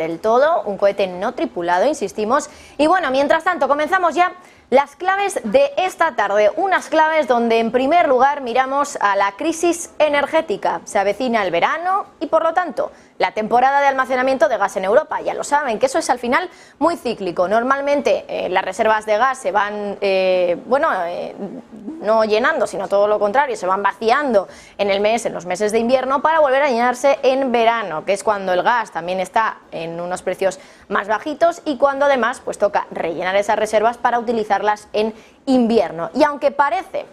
del todo, un cohete no tripulado, insistimos. Y bueno, mientras tanto, comenzamos ya las claves de esta tarde, unas claves donde en primer lugar miramos a la crisis energética. Se avecina el verano y por lo tanto la temporada de almacenamiento de gas en Europa. Ya lo saben, que eso es al final muy cíclico. Normalmente las reservas de gas se van, no llenando, sino todo lo contrario, se van vaciando en los meses de invierno para volver a llenarse en verano, que es cuando el gas también está en unos precios más bajitos y cuando además pues toca rellenar esas reservas para utilizarlas en invierno. Y aunque parece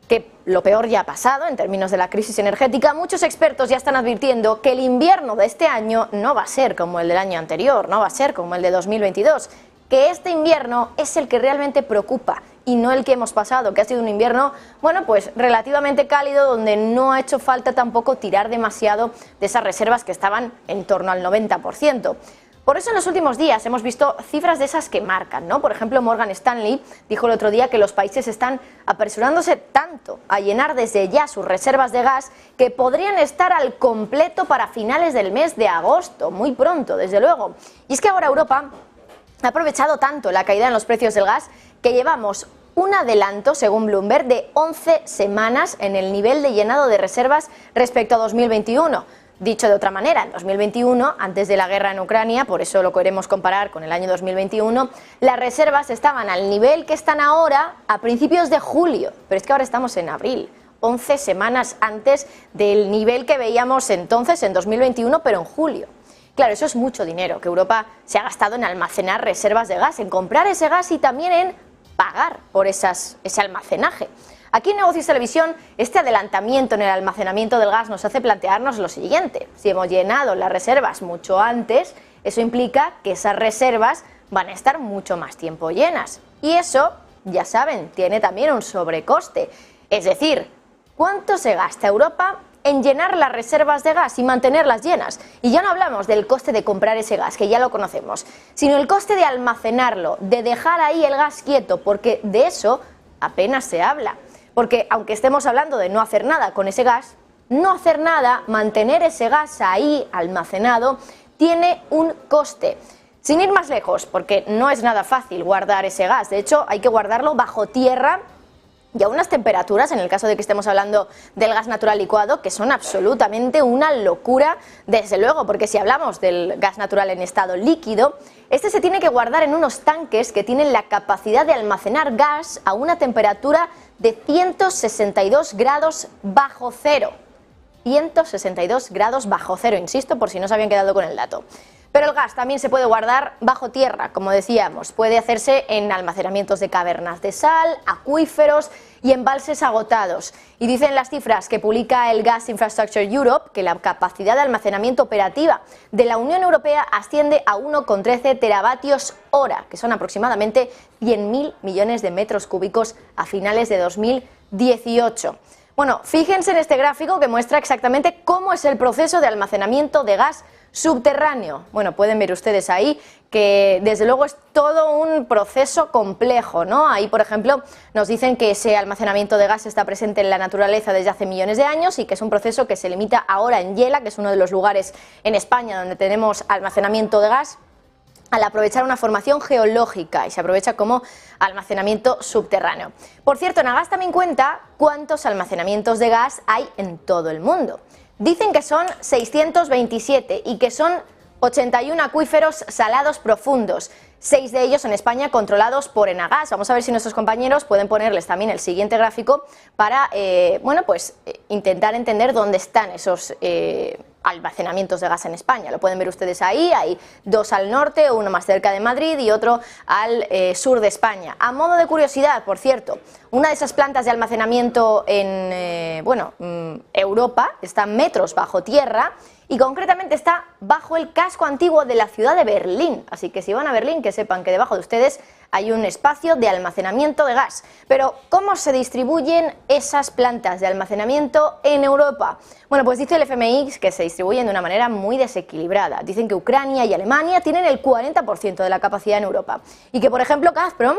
que lo peor ya ha pasado en términos de la crisis energética, muchos expertos ya están advirtiendo que el invierno de este año no va a ser como el del año anterior, no va a ser como el de 2022, que este invierno es el que realmente preocupa y no el que hemos pasado, que ha sido un invierno, bueno, pues relativamente cálido, donde no ha hecho falta tampoco tirar demasiado de esas reservas que estaban en torno al 90%. Por eso en los últimos días hemos visto cifras de esas que marcan, ¿no? Por ejemplo, Morgan Stanley dijo el otro día que los países están apresurándose tanto a llenar desde ya sus reservas de gas que podrían estar al completo para finales del mes de agosto, muy pronto, desde luego. Y es que ahora Europa ha aprovechado tanto la caída en los precios del gas que llevamos un adelanto, según Bloomberg, de 11 semanas en el nivel de llenado de reservas respecto a 2021. Dicho de otra manera, en 2021, antes de la guerra en Ucrania, por eso lo queremos comparar con el año 2021, las reservas estaban al nivel que están ahora a principios de julio, pero es que ahora estamos en abril, 11 semanas antes del nivel que veíamos entonces en 2021, pero en julio. Claro, eso es mucho dinero que Europa se ha gastado en almacenar reservas de gas, en comprar ese gas y también en pagar por ese almacenaje. Aquí en Negocios Televisión, este adelantamiento en el almacenamiento del gas nos hace plantearnos lo siguiente: si hemos llenado las reservas mucho antes, eso implica que esas reservas van a estar mucho más tiempo llenas. Y eso, ya saben, tiene también un sobrecoste. Es decir, ¿cuánto se gasta Europa en llenar las reservas de gas y mantenerlas llenas? Y ya no hablamos del coste de comprar ese gas, que ya lo conocemos, sino el coste de almacenarlo, de dejar ahí el gas quieto, porque de eso apenas se habla. Porque aunque estemos hablando de no hacer nada con ese gas, no hacer nada, mantener ese gas ahí almacenado, tiene un coste. Sin ir más lejos, porque no es nada fácil guardar ese gas, de hecho hay que guardarlo bajo tierra y a unas temperaturas, en el caso de que estemos hablando del gas natural licuado, que son absolutamente una locura, desde luego, porque si hablamos del gas natural en estado líquido, este se tiene que guardar en unos tanques que tienen la capacidad de almacenar gas a una temperatura de 162 grados bajo cero. 162 grados bajo cero, insisto, por si no se habían quedado con el dato. Pero el gas también se puede guardar bajo tierra, como decíamos, puede hacerse en almacenamientos de cavernas de sal, acuíferos y embalses agotados. Y dicen las cifras que publica el Gas Infrastructure Europe que la capacidad de almacenamiento operativa de la Unión Europea asciende a 1,13 teravatios hora, que son aproximadamente 100.000 millones de metros cúbicos a finales de 2018. Bueno, fíjense en este gráfico que muestra exactamente cómo es el proceso de almacenamiento de gas subterráneo. Bueno, pueden ver ustedes ahí que desde luego es todo un proceso complejo, ¿no? Ahí, por ejemplo, nos dicen que ese almacenamiento de gas está presente en la naturaleza desde hace millones de años y que es un proceso que se limita ahora en Yela, que es uno de los lugares en España donde tenemos almacenamiento de gas, al aprovechar una formación geológica y se aprovecha como almacenamiento subterráneo. Por cierto, Nagas también cuenta cuántos almacenamientos de gas hay en todo el mundo. Dicen que son 627 y que son 81 acuíferos salados profundos, 6 de ellos en España controlados por Enagas. Vamos a ver si nuestros compañeros pueden ponerles también el siguiente gráfico para intentar entender dónde están esos almacenamientos de gas en España. Lo pueden ver ustedes ahí, hay 2 al norte, uno más cerca de Madrid y otro al sur de España. A modo de curiosidad, por cierto, una de esas plantas de almacenamiento en Europa está metros bajo tierra y concretamente está bajo el casco antiguo de la ciudad de Berlín. Así que si van a Berlín, que sepan que debajo de ustedes hay un espacio de almacenamiento de gas. Pero ¿cómo se distribuyen esas plantas de almacenamiento en Europa? Bueno, pues dice el FMI que se distribuyen de una manera muy desequilibrada. Dicen que Ucrania y Alemania tienen el 40% de la capacidad en Europa y que, por ejemplo, Gazprom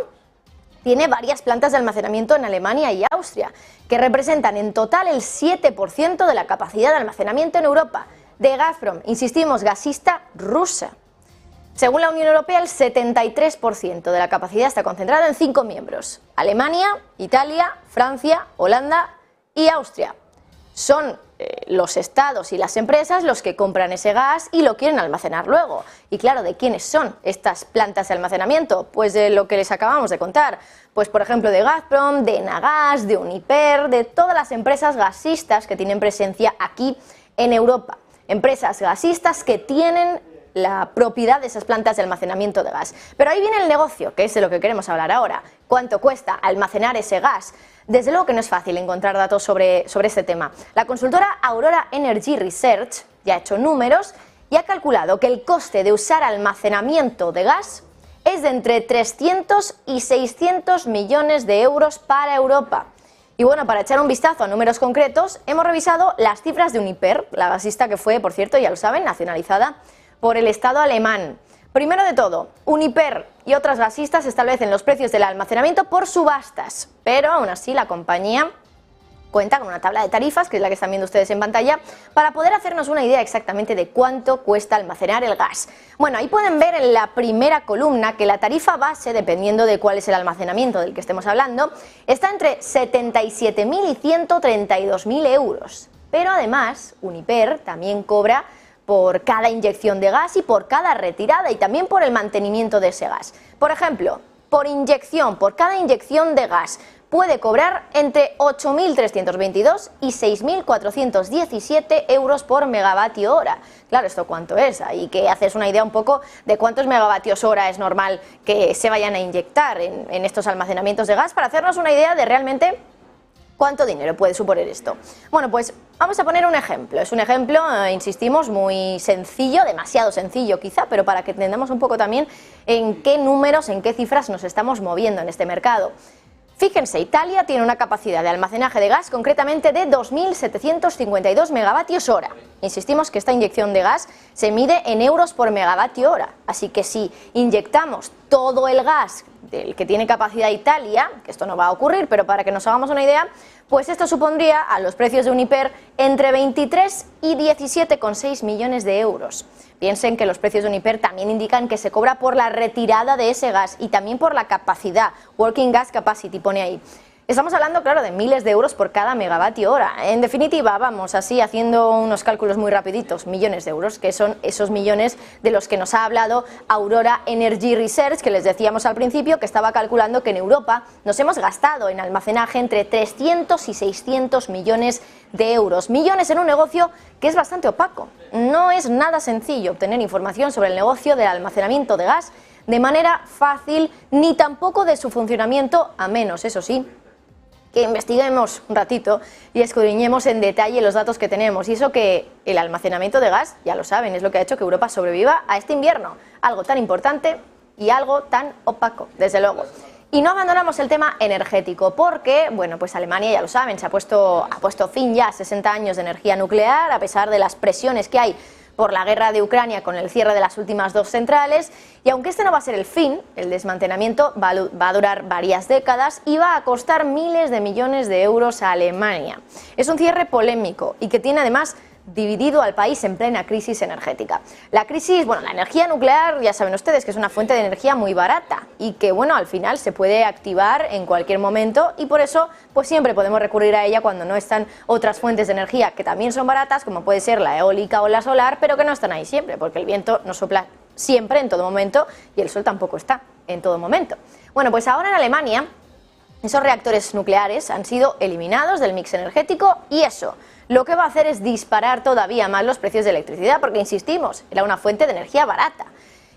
tiene varias plantas de almacenamiento en Alemania y Austria, que representan en total el 7% de la capacidad de almacenamiento en Europa. De Gazprom, insistimos, gasista rusa. Según la Unión Europea, el 73% de la capacidad está concentrada en 5 miembros: Alemania, Italia, Francia, Holanda y Austria. Son los estados y las empresas los que compran ese gas y lo quieren almacenar luego. Y claro, ¿de quiénes son estas plantas de almacenamiento? Pues de lo que les acabamos de contar. Pues por ejemplo de Gazprom, de Enagás, de Uniper, de todas las empresas gasistas que tienen presencia aquí en Europa. Empresas gasistas que tienen la propiedad de esas plantas de almacenamiento de gas. Pero ahí viene el negocio, que es de lo que queremos hablar ahora. ¿Cuánto cuesta almacenar ese gas? Desde luego que no es fácil encontrar datos sobre este tema. La consultora Aurora Energy Research ya ha hecho números y ha calculado que el coste de usar almacenamiento de gas es de entre 300 y 600 millones de euros para Europa. Y bueno, para echar un vistazo a números concretos, hemos revisado las cifras de Uniper, la gasista que fue, por cierto, ya lo saben, nacionalizada por el Estado alemán. Primero de todo, Uniper y otras gasistas establecen los precios del almacenamiento por subastas, pero aún así la compañía cuenta con una tabla de tarifas, que es la que están viendo ustedes en pantalla, para poder hacernos una idea exactamente de cuánto cuesta almacenar el gas. Bueno, ahí pueden ver en la primera columna que la tarifa base, dependiendo de cuál es el almacenamiento del que estemos hablando, está entre 77.000 y 132.000 euros. Pero además, Uniper también cobra por cada inyección de gas y por cada retirada y también por el mantenimiento de ese gas. Por ejemplo, por cada inyección de gas puede cobrar entre 8.322 y 6.417 euros por megavatio hora. Claro, ¿esto cuánto es? Ahí que haces una idea un poco de cuántos megavatios hora es normal que se vayan a inyectar en estos almacenamientos de gas, para hacernos una idea de realmente ¿cuánto dinero puede suponer esto? Bueno, pues vamos a poner un ejemplo. Es un ejemplo, insistimos, muy sencillo, demasiado sencillo quizá, pero para que entendamos un poco también en qué números, en qué cifras nos estamos moviendo en este mercado. Fíjense, Italia tiene una capacidad de almacenaje de gas concretamente de 2.752 megavatios hora. Insistimos que esta inyección de gas se mide en euros por megavatio hora. Así que si inyectamos todo el gas del que tiene capacidad Italia, que esto no va a ocurrir, pero para que nos hagamos una idea, pues esto supondría a los precios de Uniper entre 23 y 17,6 millones de euros. Piensen que los precios de Uniper también indican que se cobra por la retirada de ese gas y también por la capacidad, Working Gas Capacity pone ahí. Estamos hablando, claro, de miles de euros por cada megavatio hora. En definitiva, vamos así haciendo unos cálculos muy rapiditos, millones de euros, que son esos millones de los que nos ha hablado Aurora Energy Research, que les decíamos al principio que estaba calculando que en Europa nos hemos gastado en almacenaje entre 300 y 600 millones de euros. Millones en un negocio que es bastante opaco. No es nada sencillo obtener información sobre el negocio del almacenamiento de gas de manera fácil, ni tampoco de su funcionamiento, a menos, eso sí, que investiguemos un ratito y escudriñemos en detalle los datos que tenemos. Y eso que el almacenamiento de gas, ya lo saben, es lo que ha hecho que Europa sobreviva a este invierno. Algo tan importante y algo tan opaco, desde luego. Y no abandonamos el tema energético porque, bueno, pues Alemania, ya lo saben, ha puesto fin ya a 60 años de energía nuclear, a pesar de las presiones que hay por la guerra de Ucrania con el cierre de las últimas 2 centrales, y aunque este no va a ser el fin, el desmantelamiento va a durar varias décadas y va a costar miles de millones de euros a Alemania. Es un cierre polémico y que tiene además dividido al país en plena crisis energética. La crisis, bueno, la energía nuclear, ya saben ustedes que es una fuente de energía muy barata y que, bueno, al final se puede activar en cualquier momento y por eso, pues siempre podemos recurrir a ella cuando no están otras fuentes de energía que también son baratas, como puede ser la eólica o la solar, pero que no están ahí siempre, porque el viento no sopla siempre, en todo momento, y el sol tampoco está en todo momento. Bueno, pues ahora en Alemania esos reactores nucleares han sido eliminados del mix energético y eso lo que va a hacer es disparar todavía más los precios de electricidad, porque insistimos, era una fuente de energía barata.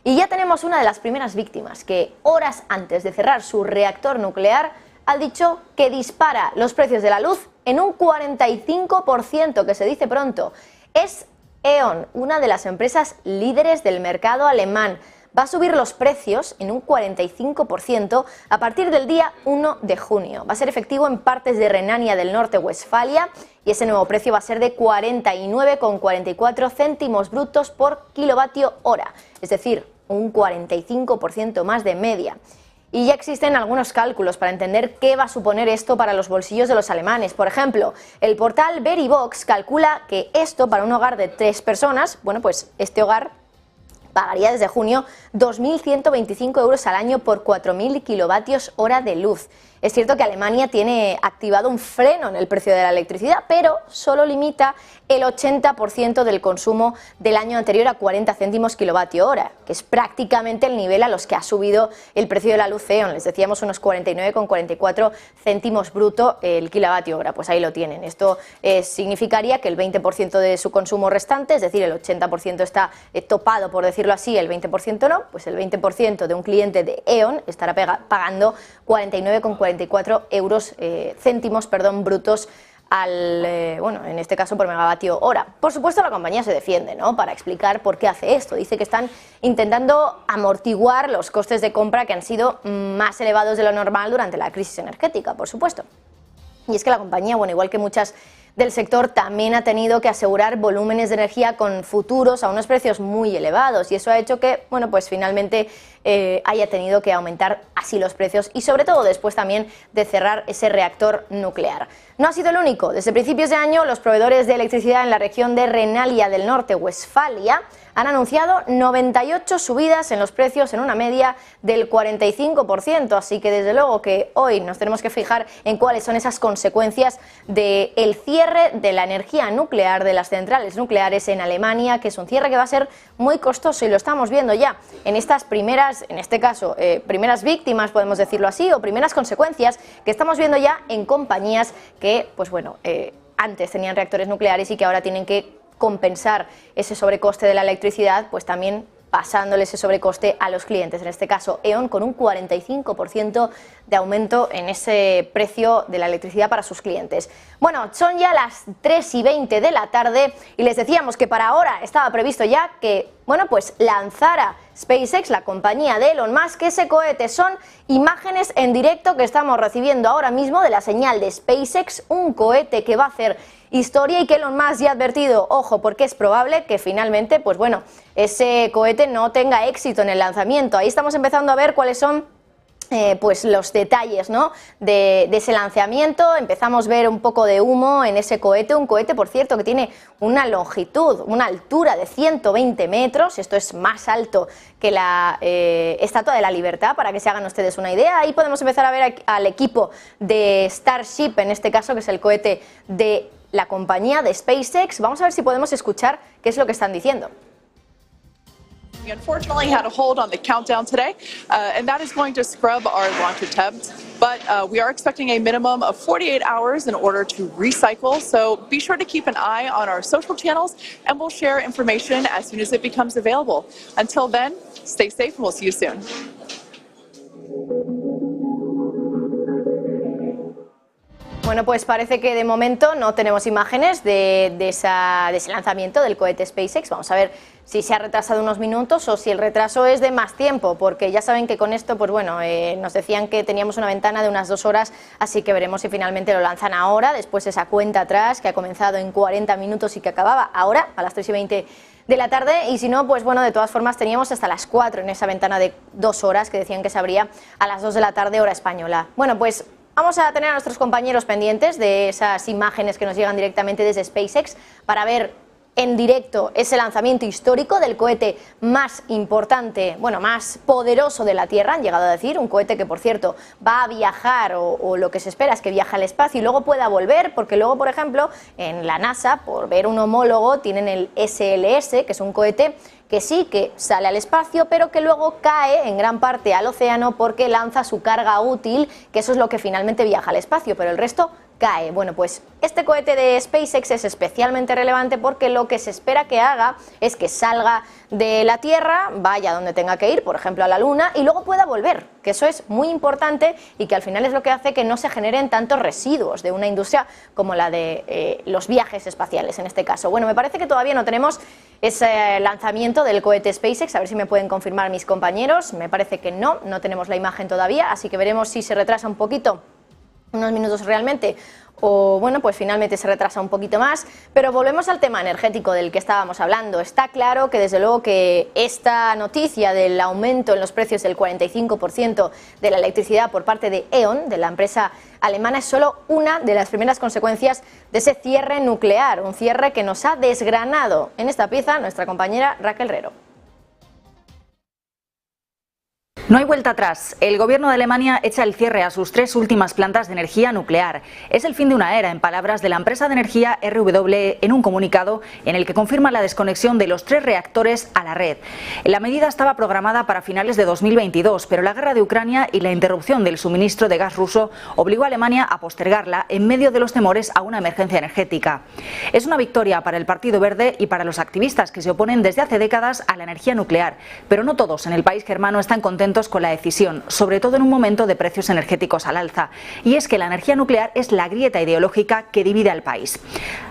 Y ya tenemos una de las primeras víctimas que horas antes de cerrar su reactor nuclear ha dicho que dispara los precios de la luz en un 45%, que se dice pronto. Es E.ON, una de las empresas líderes del mercado alemán. Va a subir los precios en un 45% a partir del día 1 de junio. Va a ser efectivo en partes de Renania del Norte-Westfalia y ese nuevo precio va a ser de 49,44 céntimos brutos por kilovatio hora, es decir, un 45% más de media. Y ya existen algunos cálculos para entender qué va a suponer esto para los bolsillos de los alemanes. Por ejemplo, el portal Verivox calcula que esto para un hogar de 3 personas, bueno, pues este hogar pagaría desde junio 2.125 euros al año por 4.000 kilovatios hora de luz. Es cierto que Alemania tiene activado un freno en el precio de la electricidad, pero solo limita el 80% del consumo del año anterior a 40 céntimos kilovatio hora, que es prácticamente el nivel a los que ha subido el precio de la luz E.ON. Les decíamos unos 49,44 céntimos bruto el kilovatio hora, pues ahí lo tienen. Esto significaría que el 20% de su consumo restante, es decir, el 80% está topado, por decirlo así, el 20% no, pues el 20% de un cliente de E.ON estará pagando 49,44 céntimos brutos bueno, en este caso por megavatio hora. Por supuesto, la compañía se defiende, ¿no?, para explicar por qué hace esto. Dice que están intentando amortiguar los costes de compra que han sido más elevados de lo normal durante la crisis energética, por supuesto. Y es que la compañía, bueno, igual que muchas del sector, también ha tenido que asegurar volúmenes de energía con futuros a unos precios muy elevados, y eso ha hecho que, bueno, pues finalmente haya tenido que aumentar así los precios, y sobre todo después también de cerrar ese reactor nuclear. No ha sido el único. Desde principios de año, los proveedores de electricidad en la región de Renania del Norte-Westfalia han anunciado 98 subidas en los precios en una media del 45%, así que desde luego que hoy nos tenemos que fijar en cuáles son esas consecuencias del cierre de la energía nuclear de las centrales nucleares en Alemania, que es un cierre que va a ser muy costoso, y lo estamos viendo ya en estas primeras, en este caso, primeras víctimas, podemos decirlo así, o primeras consecuencias que estamos viendo ya en compañías que, pues bueno, antes tenían reactores nucleares y que ahora tienen que compensar ese sobrecoste de la electricidad, pues también pasándole ese sobrecoste a los clientes, en este caso E.ON, con un 45% de aumento en ese precio de la electricidad para sus clientes. Bueno, son ya las 3:20 de la tarde y les decíamos que para ahora estaba previsto ya que, bueno, pues lanzara SpaceX, la compañía de Elon Musk, ese cohete. Son imágenes en directo que estamos recibiendo ahora mismo de la señal de SpaceX, un cohete que va a hacer historia y que Elon Musk ya ha advertido, ojo, porque es probable que finalmente, pues bueno, ese cohete no tenga éxito en el lanzamiento. Ahí estamos empezando a ver cuáles son pues los detalles, ¿no?, de ese lanzamiento. Empezamos a ver un poco de humo en ese cohete, un cohete, por cierto, que tiene una longitud, una altura de 120 metros, esto es más alto que la Estatua de la Libertad, para que se hagan ustedes una idea. Ahí podemos empezar a ver al equipo de Starship, en este caso, que es el cohete de la compañía de SpaceX. Vamos a ver si podemos escuchar qué es lo que están diciendo. We unfortunately had a hold on the countdown today, and that is going to scrub our launch attempt. But we are expecting a minimum of 48 hours in order to recycle. So be sure to keep an eye on our social channels, and we'll share information as soon as it becomes available. Until then, stay safe, and we'll see you soon. Bueno, pues parece que de momento no tenemos imágenes de ese lanzamiento del cohete SpaceX. Vamos a ver si se ha retrasado unos minutos o si el retraso es de más tiempo, porque ya saben que con esto, pues bueno, nos decían que teníamos una ventana de unas 2 horas, así que veremos si finalmente lo lanzan ahora, después esa cuenta atrás que ha comenzado en 40 minutos y que acababa ahora, a las 3:20 de la tarde, y si no, pues bueno, de todas formas teníamos hasta las 4 en esa ventana de 2 horas que decían que se abría a las 2 de la tarde hora española. Bueno, pues vamos a tener a nuestros compañeros pendientes de esas imágenes que nos llegan directamente desde SpaceX para ver en directo ese lanzamiento histórico del cohete más importante, bueno, más poderoso de la Tierra, han llegado a decir, un cohete que, por cierto, va a viajar o lo que se espera es que viaje al espacio y luego pueda volver, porque luego, por ejemplo, en la NASA, por ver un homólogo, tienen el SLS, que es un cohete que sí que sale al espacio, pero que luego cae en gran parte al océano porque lanza su carga útil, que eso es lo que finalmente viaja al espacio, pero el resto cae. Bueno, pues este cohete de SpaceX es especialmente relevante porque lo que se espera que haga es que salga de la Tierra, vaya donde tenga que ir, por ejemplo a la Luna, y luego pueda volver, que eso es muy importante y que al final es lo que hace que no se generen tantos residuos de una industria como la de los viajes espaciales en este caso. Bueno, me parece que todavía no tenemos ese lanzamiento del cohete SpaceX, a ver si me pueden confirmar mis compañeros. Me parece que no tenemos la imagen todavía, así que veremos si se retrasa un poquito, unos minutos realmente, o bueno, pues finalmente se retrasa un poquito más. Pero volvemos al tema energético del que estábamos hablando. Está claro que desde luego que esta noticia del aumento en los precios del 45% de la electricidad por parte de E.ON, de la empresa alemana, es solo una de las primeras consecuencias de ese cierre nuclear, un cierre que nos ha desgranado en esta pieza nuestra compañera Raquel Rero. No hay vuelta atrás. El gobierno de Alemania echa el cierre a sus 3 últimas plantas de energía nuclear. Es el fin de una era, en palabras de la empresa de energía RWE, en un comunicado en el que confirma la desconexión de los 3 reactores a la red. La medida estaba programada para finales de 2022, pero la guerra de Ucrania y la interrupción del suministro de gas ruso obligó a Alemania a postergarla en medio de los temores a una emergencia energética. Es una victoria para el Partido Verde y para los activistas que se oponen desde hace décadas a la energía nuclear, pero no todos en el país germano están contentos con la decisión, sobre todo en un momento de precios energéticos al alza. Y es que la energía nuclear es la grieta ideológica que divide al país.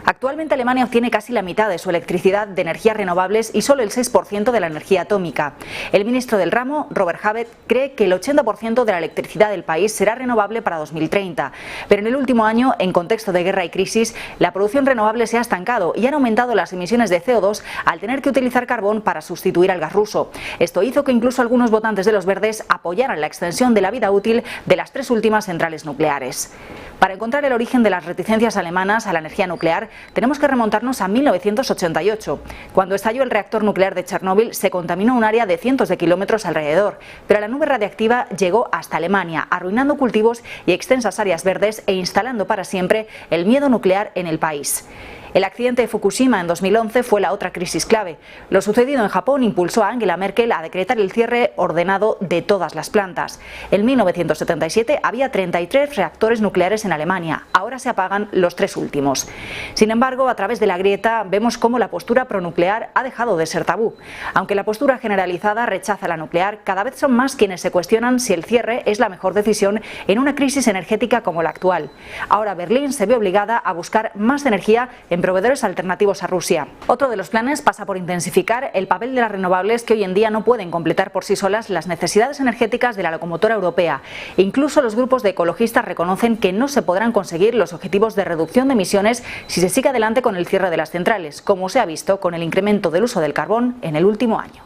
Actualmente Alemania obtiene casi la mitad de su electricidad de energías renovables y solo el 6% de la energía atómica. El ministro del ramo, Robert Habeck, cree que el 80% de la electricidad del país será renovable para 2030. Pero en el último año, en contexto de guerra y crisis, la producción renovable se ha estancado y han aumentado las emisiones de CO2 al tener que utilizar carbón para sustituir al gas ruso. Esto hizo que incluso algunos votantes de los verdes apoyaran la extensión de la vida útil de las 3 últimas centrales nucleares. Para encontrar el origen de las reticencias alemanas a la energía nuclear, tenemos que remontarnos a 1988. Cuando estalló el reactor nuclear de Chernóbil, se contaminó un área de cientos de kilómetros alrededor, pero la nube radiactiva llegó hasta Alemania, arruinando cultivos y extensas áreas verdes e instalando para siempre el miedo nuclear en el país. El accidente de Fukushima en 2011 fue la otra crisis clave. Lo sucedido en Japón impulsó a Angela Merkel a decretar el cierre ordenado de todas las plantas. En 1977 había 33 reactores nucleares en Alemania, ahora se apagan los 3 últimos. Sin embargo, a través de la grieta vemos cómo la postura pronuclear ha dejado de ser tabú. Aunque la postura generalizada rechaza la nuclear, cada vez son más quienes se cuestionan si el cierre es la mejor decisión en una crisis energética como la actual. Ahora Berlín se ve obligada a buscar más energía en proveedores alternativos a Rusia. Otro de los planes pasa por intensificar el papel de las renovables que hoy en día no pueden completar por sí solas las necesidades energéticas de la locomotora europea. Incluso los grupos de ecologistas reconocen que no se podrán conseguir los objetivos de reducción de emisiones si se sigue adelante con el cierre de las centrales, como se ha visto con el incremento del uso del carbón en el último año.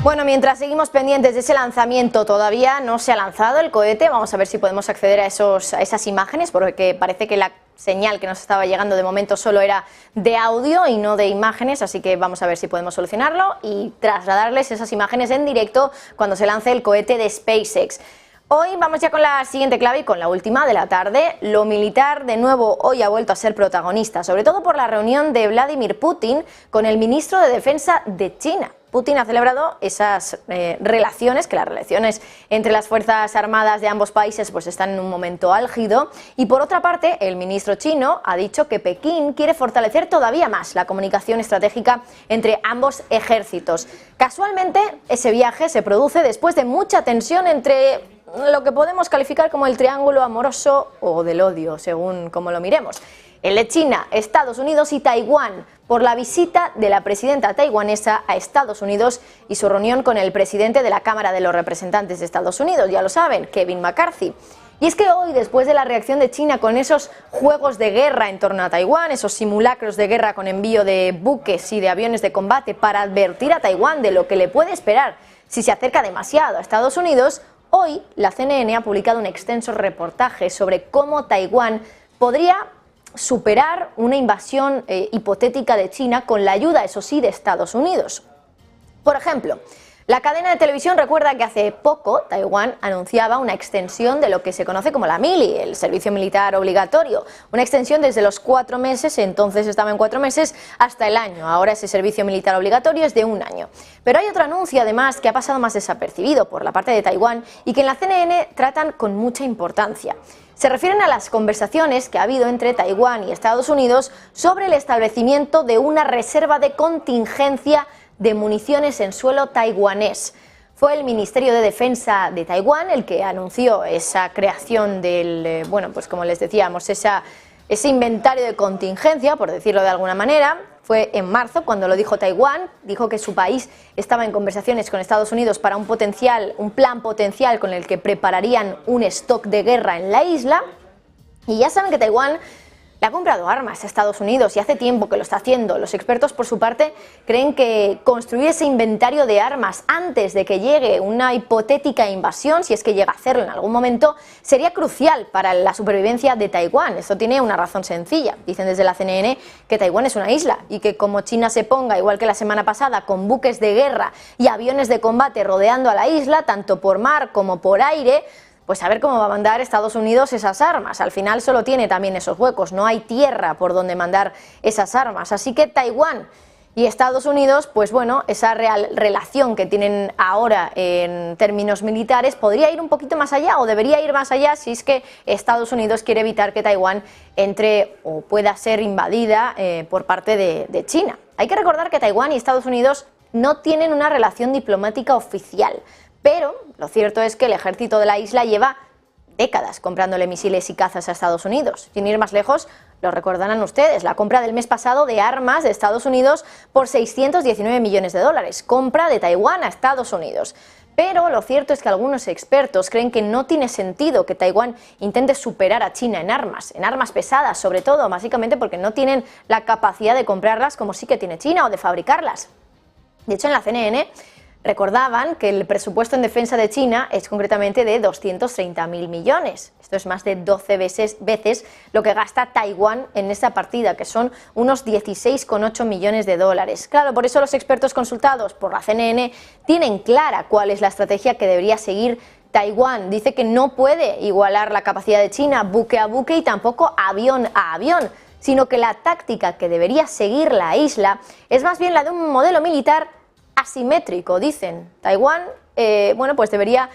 Bueno, mientras seguimos pendientes de ese lanzamiento, todavía no se ha lanzado el cohete. Vamos a ver si podemos acceder a esas imágenes, porque parece que la señal que nos estaba llegando de momento solo era de audio y no de imágenes, así que vamos a ver si podemos solucionarlo y trasladarles esas imágenes en directo cuando se lance el cohete de SpaceX. Hoy vamos ya con la siguiente clave y con la última de la tarde. Lo militar de nuevo hoy ha vuelto a ser protagonista, sobre todo por la reunión de Vladimir Putin con el ministro de Defensa de China. Putin ha celebrado esas relaciones, que las relaciones entre las Fuerzas Armadas de ambos países pues están en un momento álgido, y por otra parte el ministro chino ha dicho que Pekín quiere fortalecer todavía más la comunicación estratégica entre ambos ejércitos. Casualmente ese viaje se produce después de mucha tensión entre lo que podemos calificar como el triángulo amoroso o del odio, según como lo miremos. El de China, Estados Unidos y Taiwán, por la visita de la presidenta taiwanesa a Estados Unidos y su reunión con el presidente de la Cámara de los Representantes de Estados Unidos, ya lo saben, Kevin McCarthy. Y es que hoy, después de la reacción de China con esos juegos de guerra en torno a Taiwán, esos simulacros de guerra con envío de buques y de aviones de combate para advertir a Taiwán de lo que le puede esperar si se acerca demasiado a Estados Unidos, hoy la CNN ha publicado un extenso reportaje sobre cómo Taiwán podría superar una invasión hipotética de China con la ayuda, eso sí, de Estados Unidos. Por ejemplo, la cadena de televisión recuerda que hace poco Taiwán anunciaba una extensión de lo que se conoce como la mili, el servicio militar obligatorio, una extensión desde los 4 meses, entonces estaba en 4 meses, hasta el año. Ahora ese servicio militar obligatorio es de 1 año. Pero hay otro anuncio además que ha pasado más desapercibido por la parte de Taiwán y que en la CNN tratan con mucha importancia. Se refieren a las conversaciones que ha habido entre Taiwán y Estados Unidos sobre el establecimiento de una reserva de contingencia de municiones en suelo taiwanés. Fue el Ministerio de Defensa de Taiwán el que anunció esa creación del, pues como les decíamos, ese inventario de contingencia, por decirlo de alguna manera. Fue en marzo cuando lo dijo Taiwán, dijo que su país estaba en conversaciones con Estados Unidos para un plan potencial con el que prepararían un stock de guerra en la isla. Y ya saben que Taiwán Le ha comprado armas a Estados Unidos y hace tiempo que lo está haciendo. Los expertos, por su parte, creen que construir ese inventario de armas antes de que llegue una hipotética invasión, si es que llega a hacerlo en algún momento, sería crucial para la supervivencia de Taiwán. Esto tiene una razón sencilla. Dicen desde la CNN que Taiwán es una isla y que como China se ponga, igual que la semana pasada, con buques de guerra y aviones de combate rodeando a la isla, tanto por mar como por aire, pues a ver cómo va a mandar Estados Unidos esas armas. Al final solo tiene también esos huecos, no hay tierra por donde mandar esas armas. Así que Taiwán y Estados Unidos, pues bueno, esa relación que tienen ahora en términos militares podría ir un poquito más allá o debería ir más allá si es que Estados Unidos quiere evitar que Taiwán entre o pueda ser invadida por parte de China. Hay que recordar que Taiwán y Estados Unidos no tienen una relación diplomática oficial. Pero lo cierto es que el ejército de la isla lleva décadas comprándole misiles y cazas a Estados Unidos. Sin ir más lejos, lo recordarán ustedes, la compra del mes pasado de armas de Estados Unidos por 619 millones de dólares, compra de Taiwán a Estados Unidos. Pero lo cierto es que algunos expertos creen que no tiene sentido que Taiwán intente superar a China en armas pesadas, sobre todo, básicamente porque no tienen la capacidad de comprarlas como sí que tiene China o de fabricarlas. De hecho, en la CNN recordaban que el presupuesto en defensa de China es concretamente de 230.000 millones. Esto es más de 12 veces lo que gasta Taiwán en esta partida, que son unos 16,8 millones de dólares. Claro, por eso los expertos consultados por la CNN tienen clara cuál es la estrategia que debería seguir Taiwán. Dice que no puede igualar la capacidad de China buque a buque y tampoco avión a avión, sino que la táctica que debería seguir la isla es más bien la de un modelo militar asimétrico, dicen. Taiwán, bueno, pues debería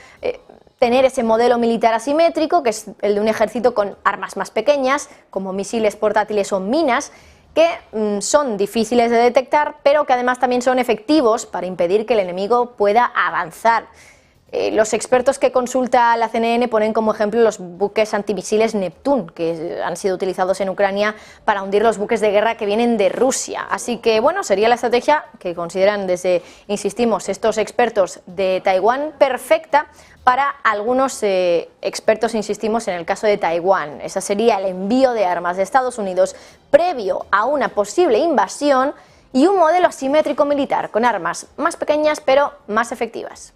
tener ese modelo militar asimétrico, que es el de un ejército con armas más pequeñas, como misiles portátiles o minas, que son difíciles de detectar, pero que además también son efectivos para impedir que el enemigo pueda avanzar. Los expertos que consulta la CNN ponen como ejemplo los buques antimisiles Neptune, que han sido utilizados en Ucrania para hundir los buques de guerra que vienen de Rusia. Así que, bueno, sería la estrategia que consideran desde, insistimos, estos expertos de Taiwán perfecta para algunos expertos, insistimos, en el caso de Taiwán. Esa sería el envío de armas de Estados Unidos previo a una posible invasión y un modelo asimétrico militar con armas más pequeñas pero más efectivas.